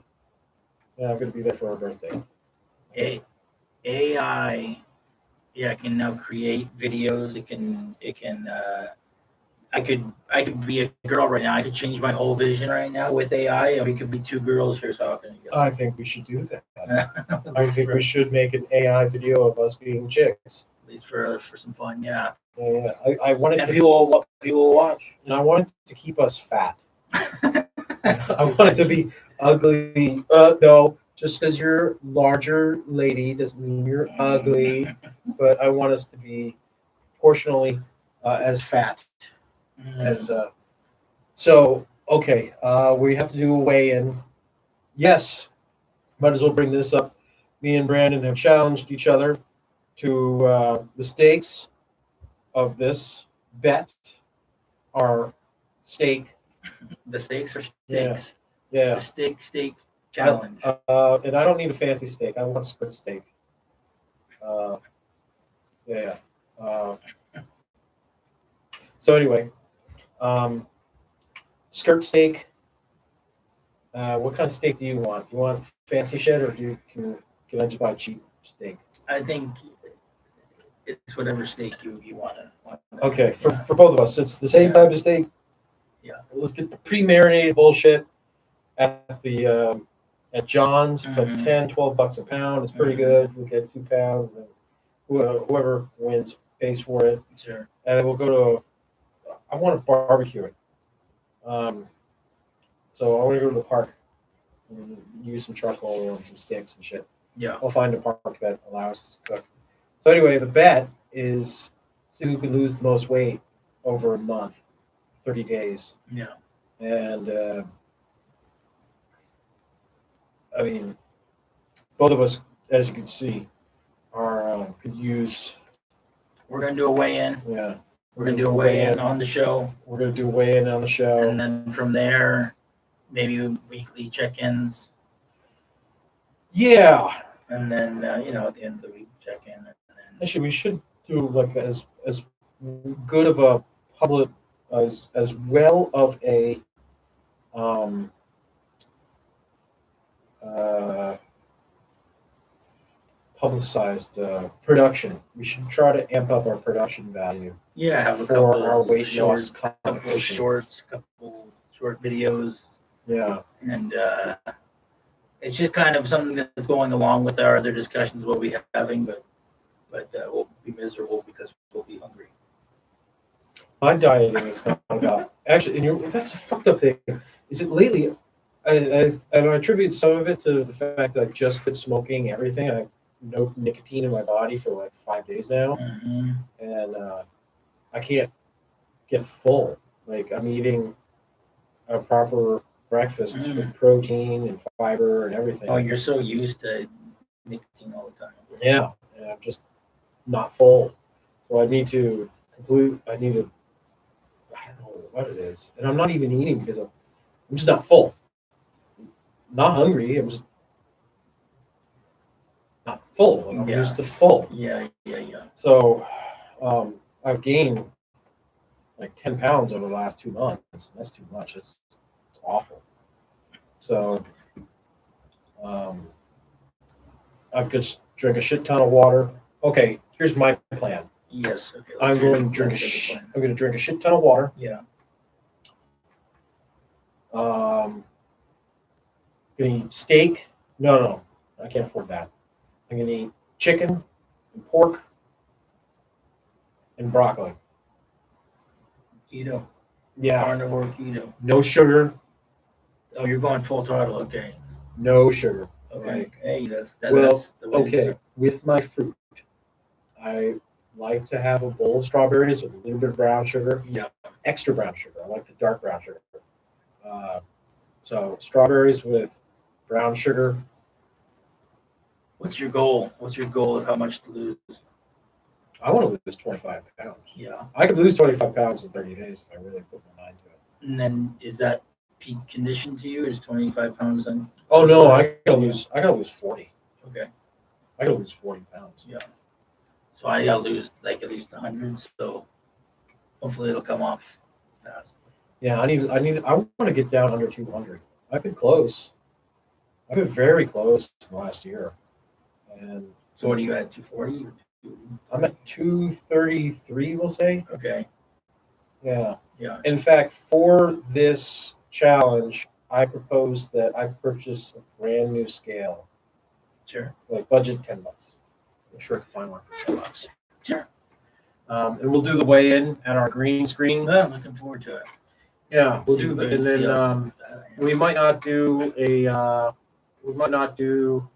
yeah, I'm gonna be there for her birthday. AI, yeah, can now create videos. It can. I could be a girl right now. I could change my whole vision right now with AI, and we could be two girls here talking together. I think we should do that. I think we should make an AI video of us being chicks. At least for some fun, yeah. Yeah, I wanted And to, people will watch. and I wanted to keep us fat. I want it to be ugly. No, just because you're larger lady doesn't mean you're ugly. But I want us to be proportionally as fat as. So okay, we have to do a weigh-in. Yes, might as well bring this up. Me and Brandon have challenged each other to the stakes of this bet. Our stake. The steaks are Yeah. steaks. Yeah. The steak challenge. And I don't need a fancy steak. I want skirt steak. Yeah. So anyway, skirt steak. What kind of steak do you want? You want fancy shit, or can I just buy cheap steak? I think it's whatever steak you want to. Okay, for both of us, it's the same type of steak. Yeah. Let's get the pre-marinated bullshit at the at John's. It's like Mhm. 10, $12 a pound. It's pretty Mhm. good. We'll get 2 pounds, and whoever wins pays for it. Sure. And then we'll go to. I want to barbecue it. So I want to go to the park and use some charcoal and some sticks and shit. Yeah. I'll find a park that allows us to cook. So anyway, the bet is see who can lose the most weight over a month, 30 days. Yeah. And I mean, both of us, as you can see, are could use. We're gonna do a weigh-in. Yeah, We're gonna do a weigh-in on the show, we're gonna do a weigh-in on the show. and then from there, maybe weekly check-ins, Yeah, and then at the end of the week check-in, and then actually, we should do like as good of a public as well of a um uh publicized production. We should try to amp up our production value have a for couple our weight short, loss couple competition. couple short videos, Yeah, and it's just kind of something that's going along with our other discussions we'll be having, but we'll be miserable because we'll be hungry. my dieting is not about actually, that's a fucked up thing. Is it lately? I attribute some of it to the fact that I just quit smoking everything. I have no nicotine in my body for like 5 days now. Mm-hmm. And I can't get full. Like I'm eating a proper breakfast with protein and fiber and everything. Oh, you're so used to nicotine all the time. Yeah, and I'm just not full. So I need to. I don't know what it is, and I'm not even eating because I'm just not full. Not hungry. I'm just not full. I'm Yeah. used to full. Yeah. So I've gained like 10 pounds over the last 2 months. That's too much. It's awful. So I've just drank a shit ton of water. Okay, here's my plan. Yes. Okay. I'm going to drink a shit ton of water. Yeah. Gonna eat steak. No, I can't afford that. I'm gonna eat chicken and pork and broccoli. Keto. Yeah, Carnivore keto. no sugar, Oh, you're going full throttle. Okay. no sugar. Okay. Right. Hey, that's Well, that's the way to do okay. it. With my fruit, I like to have a bowl of strawberries with a little bit of brown sugar, Yeah. extra brown sugar. I like the dark brown sugar. So strawberries with brown sugar. What's your goal? What's your goal of how much to lose? I want to lose 25 pounds. Yeah. I could lose 25 pounds in 30 days if I really put my mind to it. And then is that peak condition to you? Is 25 pounds on? Oh no, I gotta lose 40. Okay. I gotta lose 40 pounds. Yeah. So I gotta lose like at least 100. So hopefully it'll come off fast. Yeah, I want to get down under 200. I've been close. I've been very close in the last year. And So what are you at? 240? I'm at 233, we'll say. Okay. Yeah. Yeah. In fact, for this challenge, I propose that I purchase a brand new scale, Sure. like budget $10. I'm sure I can find one for $10. Sure. And we'll do the weigh-in at our green screen. Well, I'm looking forward to it. Yeah, we'll See do what that, and see then how fat I am. we might not do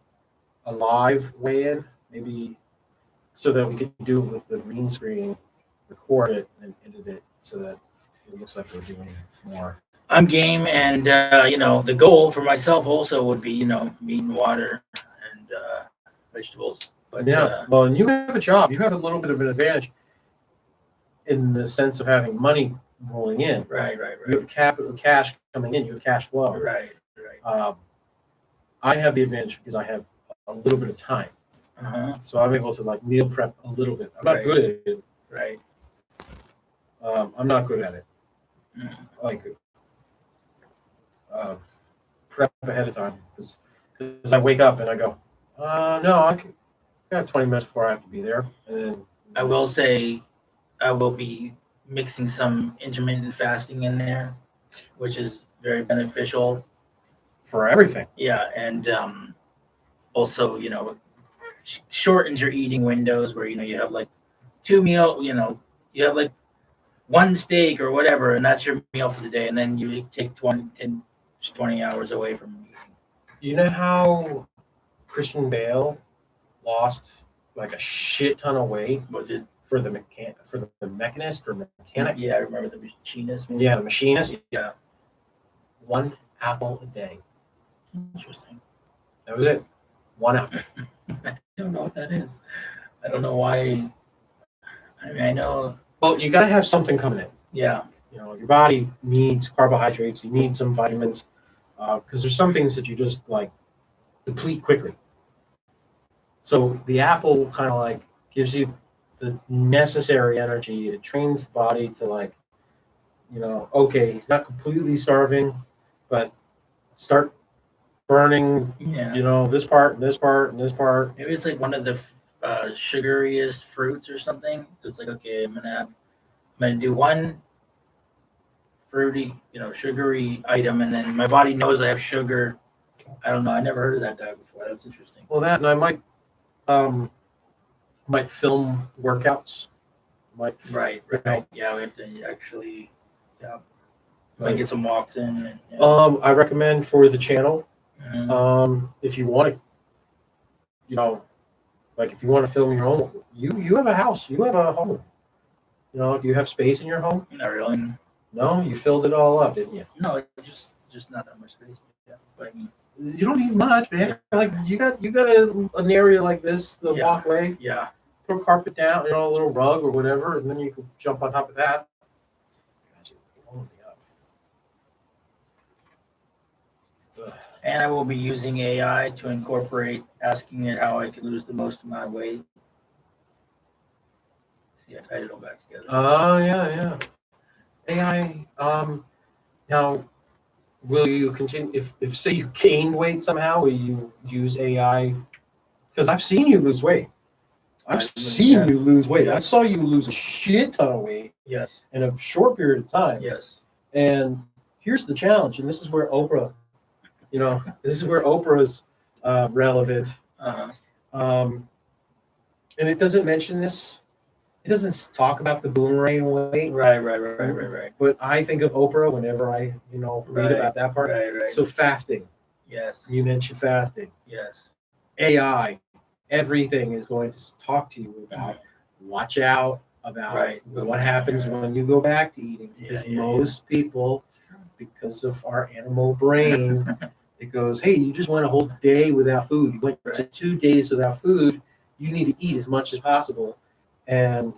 a live weigh-in, maybe, so that we could do it with the green screen, record it, and edit it so that it looks like we're doing more. I'm game, and the goal for myself also would be, meat and water and vegetables. But Yeah, well, and you have a job. You have a little bit of an advantage in the sense of having money rolling in. right, You have cash coming in. You have cash flow. right. I have the advantage because I have a little bit of time, Uh-huh. so I'm able to like meal prep a little bit. I'm not Right. good at it. Right. I'm not good at it. Mm. Like prep ahead of time because I wake up and I go, no, I got 20 minutes before I have to be there, and then I will say I will be mixing some intermittent fasting in there, which is very beneficial. for everything. Yeah, and also, shortens your eating windows where, you have like two meal, you have like one steak or whatever, and that's your meal for the day, and then you take 20 hours away from eating. You know how Christian Bale lost like a shit ton of weight Was it? for the mechanist or mechanic? Yeah, I remember the machinist. Maybe? Yeah, the machinist. Yeah. 1 apple a day. Interesting. That was it. 1 apple. I don't know what that is. I don't know why. I mean, I know. Well, you got to have something coming in. Yeah. Your body needs carbohydrates. You need some vitamins because there's some things that you just like deplete quickly. So the apple kind of like gives you the necessary energy. It trains the body to like, okay, he's not completely starving, but start burning, Yeah. this part and this part and this part. Maybe it's like one of the sugariest fruits or something. So it's like, okay, I'm gonna do one fruity, sugary item, and then my body knows I have sugar. I don't know. I never heard of that diet before. That's interesting. Well, that, and I might film workouts. Right. Yeah, we have to actually, might get some walks in. And, I recommend for the channel, Mhm. if you want to, like if you want to film your own, you have a house, you have a home. Do you have space in your home? Not really. No, you filled it all up, didn't you? No, it's just not that much space. Yeah, but I mean, You don't need much, man. Like you got an area like this, the Yeah. walkway, yeah. throw a carpet down, a little rug or whatever, and then you can jump on top of that. And I will be using AI to incorporate asking it how I could lose the most amount of weight. See, I tied it all back together. Oh, yeah. AI, now, will you continue, if say you gained weight somehow, will you use AI? Because I've seen you lose weight. I've seen you lose weight. I saw you lose a shit ton of weight Yes. in a short period of time. Yes. And here's the challenge, and this is where Oprah, is relevant. Uh-huh. And it doesn't mention this. It doesn't talk about the boomerang weight. Right. But I think of Oprah whenever I, read Right. about that part. Right. So fasting. Yes. You mentioned fasting. Yes. AI. Everything is going to talk to you about. Watch out about Right. what happens when you go back to eating. Because Yeah. most people, because of our animal brain, it goes, hey, you just went a whole day without food. You went to Right. 2 days without food. You need to eat as much as possible. And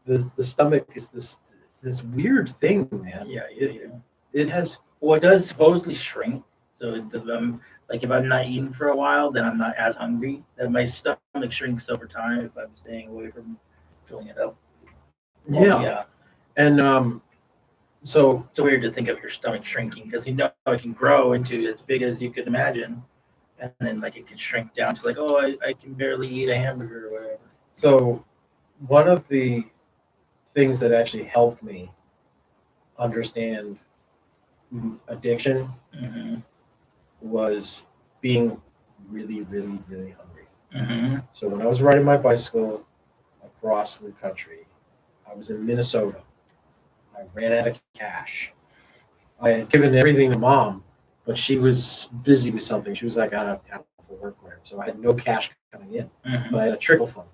the stomach is this weird thing, man. Yeah. It has Well, it does supposedly shrink. So like if I'm not eating for a while, then I'm not as hungry. Then my stomach shrinks over time if I'm staying away from filling it up. Well, yeah. And so It's weird to think of your stomach shrinking because you know it can grow into as big as you could imagine, and then like it can shrink down to like, oh, I can barely eat a hamburger or whatever. so one of the things that actually helped me understand addiction Mm-hmm. was being really, really, really hungry. Mm-hmm. So when I was riding my bicycle across the country, I was in Minnesota. I ran out of cash. I had given everything to mom, but she was busy with something. She was like out of town for work, or whatever. So I had no cash coming in. Mm-hmm. But I had a trickle fund.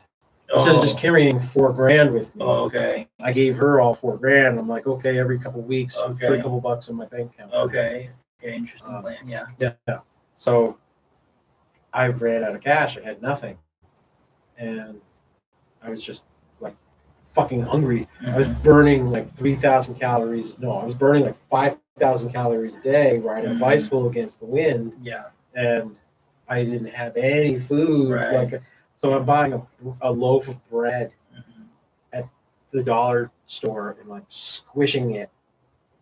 Instead of just carrying $4,000 with me, okay. I gave her all $4,000. I'm like, okay, every couple of weeks, Okay. put a couple bucks in my bank account. Okay. Interesting plan. Yeah. Yeah. So I ran out of cash. I had nothing. And I was just like fucking hungry. I was burning like 3,000 calories. No, I was burning like 5,000 calories a day riding a bicycle against the wind. Yeah. And I didn't have any food. Right. So I'm buying a loaf of bread Mm-hmm. at the dollar store and like squishing it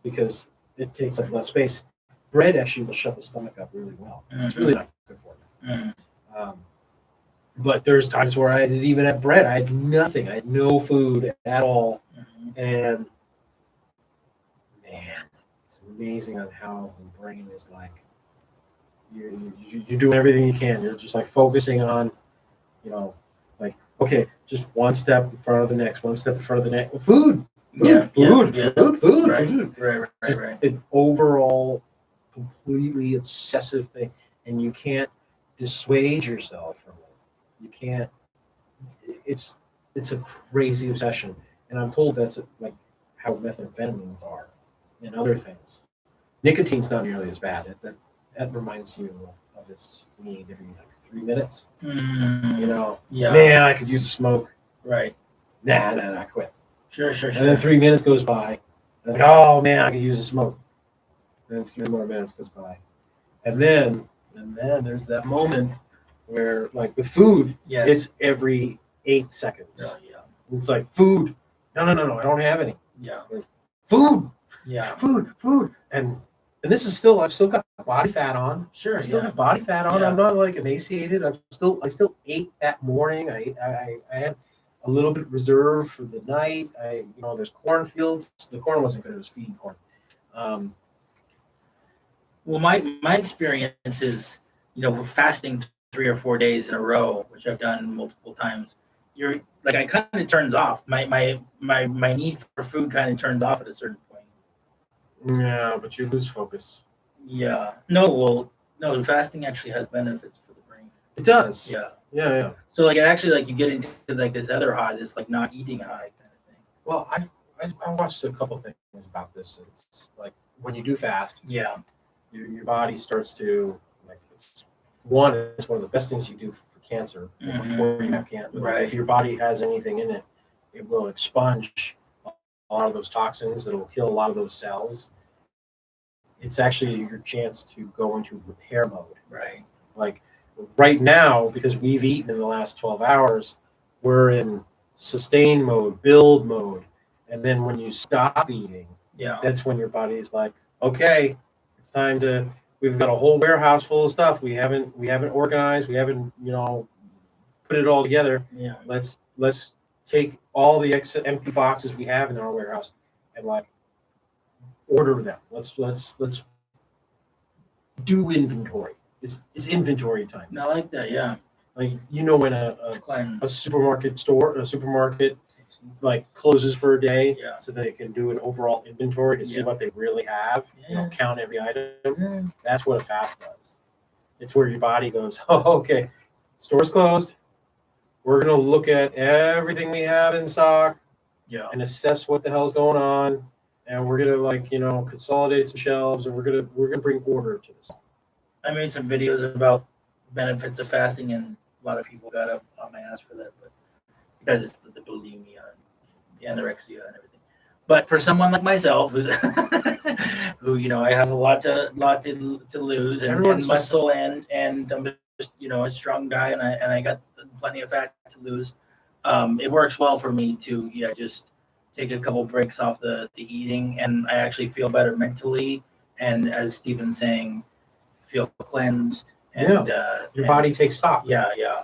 because it takes up less space. Bread actually will shut the stomach up really well. It's really not good for you. Mm-hmm. But there's times where I didn't even have bread. I had nothing. I had no food at all. Mm-hmm. And man, it's amazing on how the brain is like, you're doing everything you can. You're just like focusing on, like, okay, just one step in front of the next, one step in front of the next. Food. Yeah. Food. Right. Food. Right. Just Right. an overall completely obsessive thing. And you can't dissuade yourself from it. You can't. It's a crazy obsession, and I'm told that's like how methamphetamines are, and other things. Nicotine's not nearly as bad. That reminds you of its need every like 3 minutes. Mm-hmm. Yeah. Man, I could use a smoke. Right. Nah, I quit. Sure. And then 3 minutes goes by. I was like, oh man, I could use a smoke. And then 3 more minutes goes by, and then there's that moment where, like with food, Yes. it's every 8 seconds. Oh, yeah. It's like food. No, I don't have any. Yeah. Food, Yeah. food. And this is still, I've still got body fat on. Sure. I still Yeah. have body fat on. Yeah. I'm not like emaciated. I still ate that morning. I had a little bit reserved for the night. There's cornfields. The corn wasn't good. It was feed corn. Well, my experience is, we're fasting 3 or 4 days in a row, which I've done multiple times. You're like, I kind of turns off. My need for food kind of turns off at a certain point. Yeah, but you lose focus. Yeah. No, fasting actually has benefits for the brain. It does. Yeah. Yeah. So like, it actually, like, you get into like this other high, this like not eating high kind of thing. Well, I watched a couple things about this. It's like when you do fast, Yeah. your body starts to like it's one of the best things you do for cancer before you have cancer. Right. If your body has anything in it, it will expunge a lot of those toxins. It'll kill a lot of those cells. It's actually your chance to go into repair mode. Right. Like right now, because we've eaten in the last 12 hours, we're in sustain mode, build mode. And then when you stop eating, Yeah. that's when your body is like, okay, it's time to. We've got a whole warehouse full of stuff. We haven't organized. We haven't put it all together. Yeah. Let's take all the empty boxes we have in our warehouse and like order them. Let's do inventory. It's inventory time. I like that. Yeah. Like when a Cleanse. supermarket like closes for a day, Yeah. so they can do an overall inventory to see Yeah. what they really have. Yeah. Count every item. Yeah. That's what a fast does. It's where your body goes, oh, okay, store's closed. We're gonna look at everything we have in stock Yeah. and assess what the hell's going on, and we're gonna consolidate some shelves, and we're gonna bring order to this. I made some videos about benefits of fasting, and a lot of people got up on my ass for that, but because it's the bulimia, the anorexia, and everything. But for someone like myself, who, who I have a lot to lose, and Everyone's just- muscle, and I'm just a strong guy, and I got plenty of fat to lose. It works well for me to just take a couple breaks off the eating, and I actually feel better mentally, and as Steven's saying, feel cleansed, and Your body takes stock. yeah.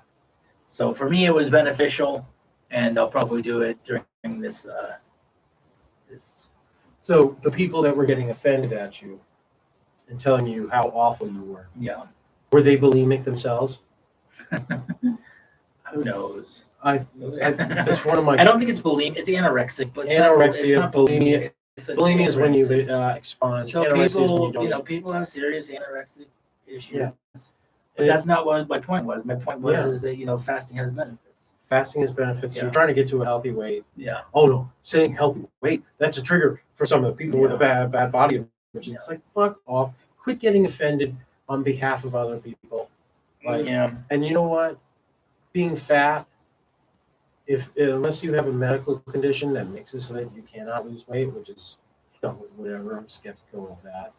So for me, it was beneficial, and I'll probably do it during this. So the people that were getting offended at you and telling you how awful you were they bulimic themselves? Who knows? That's one of my. I don't think it's bulimia. It's anorexic, but Anorexia, it's not bulimia. It's Bulimia is when you anorexia. expunge. So Anorexia is when you people, don't. people have serious anorexic issues. Yeah. But that's not what my point was. My point was Yeah. is that fasting has benefits. Fasting has benefits. Yeah. You're trying to get to a healthy weight. Yeah. Oh no, saying healthy weight, that's a trigger for some of the people with a bad body image. Yeah. It's like, fuck off. Quit getting offended on behalf of other people. Like, Yeah. and you know what? Being fat, unless you have a medical condition that makes it so that you cannot lose weight, which is whatever, I'm skeptical of that.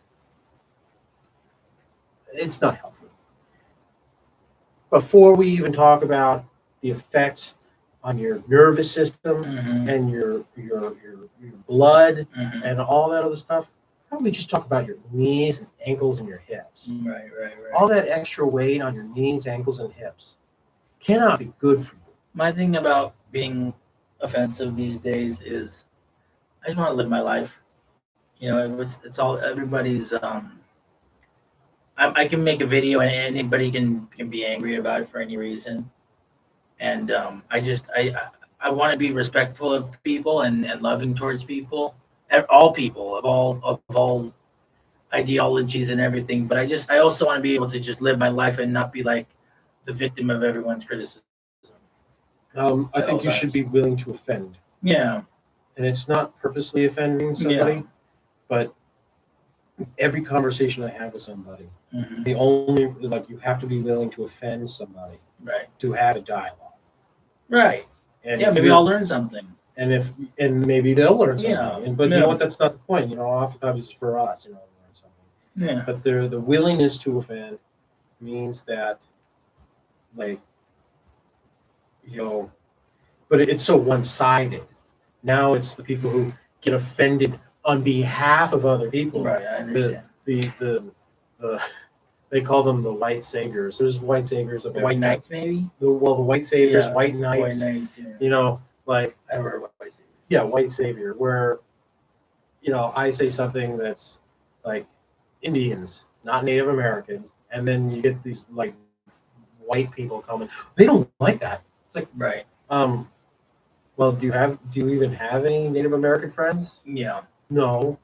It's not healthy. Before we even talk about the effects on your nervous system Mm-hmm. and your blood Mm-hmm. and all that other stuff, how about we just talk about your knees and ankles and your hips? Right. All that extra weight on your knees, ankles, and hips cannot be good for you. My thing about being offensive these days is I just want to live my life. It's all everybody's. I can make a video and anybody can be angry about it for any reason, and I want to be respectful of people and loving towards people, all people of all ideologies and everything. But I also want to be able to just live my life and not be like the victim of everyone's criticism. I think you should be willing to offend. Yeah. And it's not purposely offending somebody, but every conversation I have with somebody, Mm-hmm. you have to be willing to offend somebody Right. to have a dialogue. Right. And Yeah. if Maybe you're- I'll learn something. and maybe they'll learn something. Yeah. But you Yeah. know what? That's not the point. Oftentimes it's for us, to learn something. Yeah. But the willingness to offend means that, but it's so one-sided. Now it's the people who get offended on behalf of other people. Right. I understand. They call them the white saviors. There's white saviors of White Knights, maybe. the white saviors, Yeah, white White knights. Knights. Yeah. I heard White Savior. Yeah, white savior, where I say something that's like Indians, not Native Americans, and then you get these like white people coming. They don't like that. It's like, Right. well, do you even have any Native American friends? Yeah. No.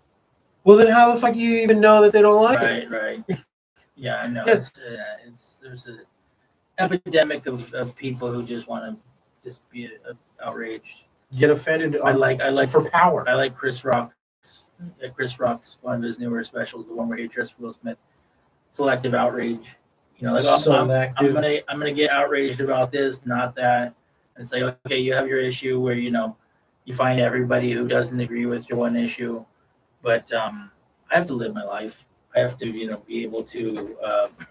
Well, then how the fuck do you even know that they don't like it? Right. Yeah, I know. Yeah. There's an epidemic of people who just want to just be outraged. Get offended. I like for power. I like Chris Rock's one of his newer specials, the one where he addressed Will Smith. Selective outrage. I'm gonna get outraged about this, not that. And say, okay, you have your issue where you find everybody who doesn't agree with your one issue, but I have to live my life. I have to be able to.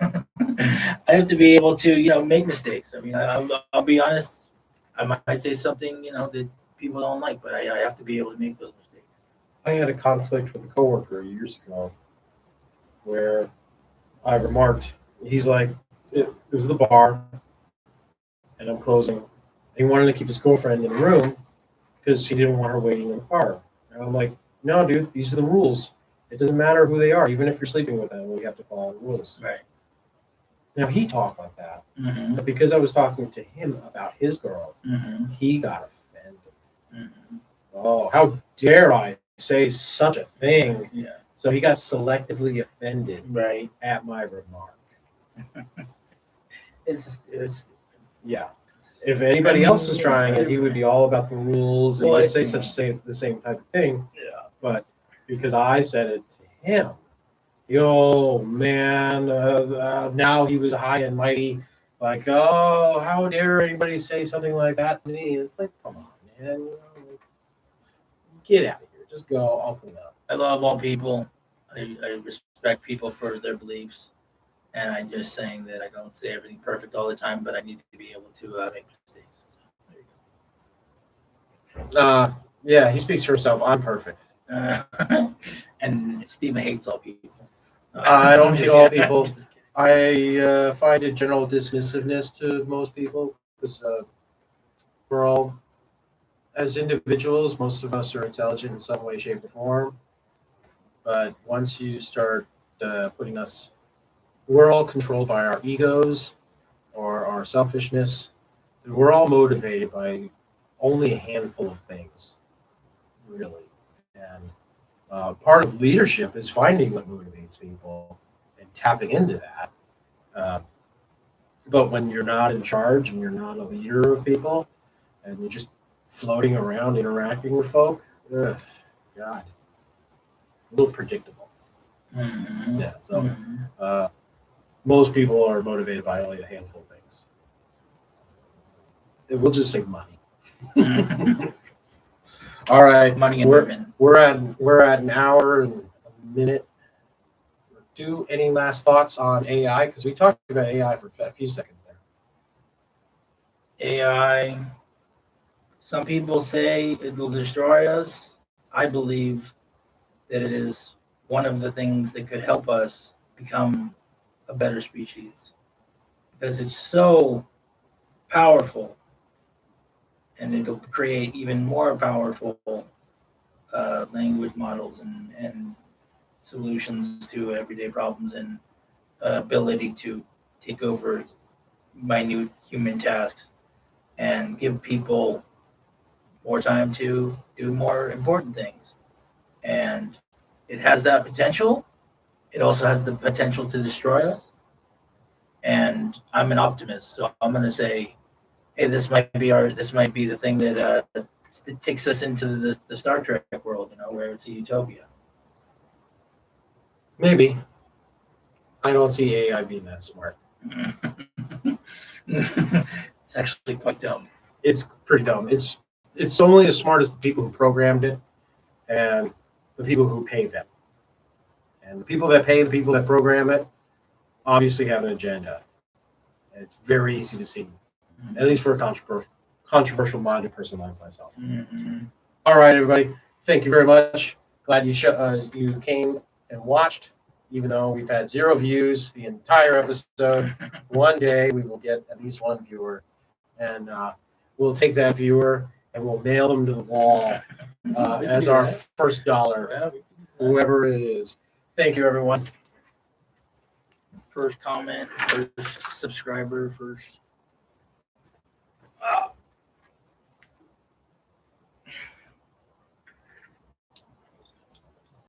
I have to be able to make mistakes. I mean, I'll be honest. I might say something that people don't like, but I have to be able to make those mistakes. I had a conflict with a coworker years ago where I remarked, he's like, it was the bar, and I'm closing. He wanted to keep his girlfriend in the room because he didn't want her waiting in the car. And I'm like, no, dude, these are the rules. It doesn't matter who they are. Even if you're sleeping with them, we have to follow the rules. Right. Now, he talked like that. Mm-hmm. But because I was talking to him about his girl, Mm-hmm. he got offended. Mm-hmm. Oh, how dare I say such a thing? Yeah. So he got selectively offended Right. at my remark. It's Yeah. If anybody else was trying it, he would be all about the rules and he'd say the same type of thing. Yeah. But because I said it to him, yo, man, now he was high and mighty. Like, oh, how dare anybody say something like that to me? It's like, come on, man. You know, like, get out of here. Just go. I'll clean up. I love all people. I respect people for their beliefs. And I'm just saying that I don't say everything perfect all the time, but I need to be able to make mistakes. There you Yeah, he speaks for himself. I'm perfect. go. And Stephen hates all people. I don't hate all people. Just kidding. I find a general dismissiveness to most people because we're all, as individuals, most of us are intelligent in some way, shape, or form. But once you start putting us, we're all controlled by our egos or our selfishness. And we're all motivated by only a handful of things, really. And part of leadership is finding what motivates people and tapping into that. But when you're not in charge and you're not a leader of people and you're just floating around interacting with folk, ugh, God, it's a little predictable. Mhm. Yeah. So Mhm. most people are motivated by only a handful of things. And we'll just say money. All right. Money and we're, women. we're at an hour and a minute. Do any last thoughts on AI? Because we talked about AI for a few seconds there. AI. Some people say it will destroy us. I believe that it is one of the things that could help us become a better species because it's so powerful and it'll create even more powerful language models and solutions to everyday problems and ability to take over minute human tasks and give people more time to do more important things. And it has that potential. It also has the potential to destroy us. And I'm an optimist, so I'm going to say, hey, this might be the thing that it takes us into the Star Trek world, where it's a utopia. Maybe. I don't see AI being that smart. It's actually quite dumb. It's pretty dumb. It's only as smart as the people who programmed it and the people who pay them. And the people that pay the people that program it obviously have an agenda. It's very easy to see, at least for a controversial minded person like myself. Mhm. All right, everybody. Thank you very much. Glad you came and watched, even though we've had 0 views the entire episode. One day we will get at least 1 viewer, and we'll take that viewer and we'll nail them to the wall We can as do our that. first dollar, Yeah, we can do that. whoever it is. Thank you, everyone. First comment, first subscriber, first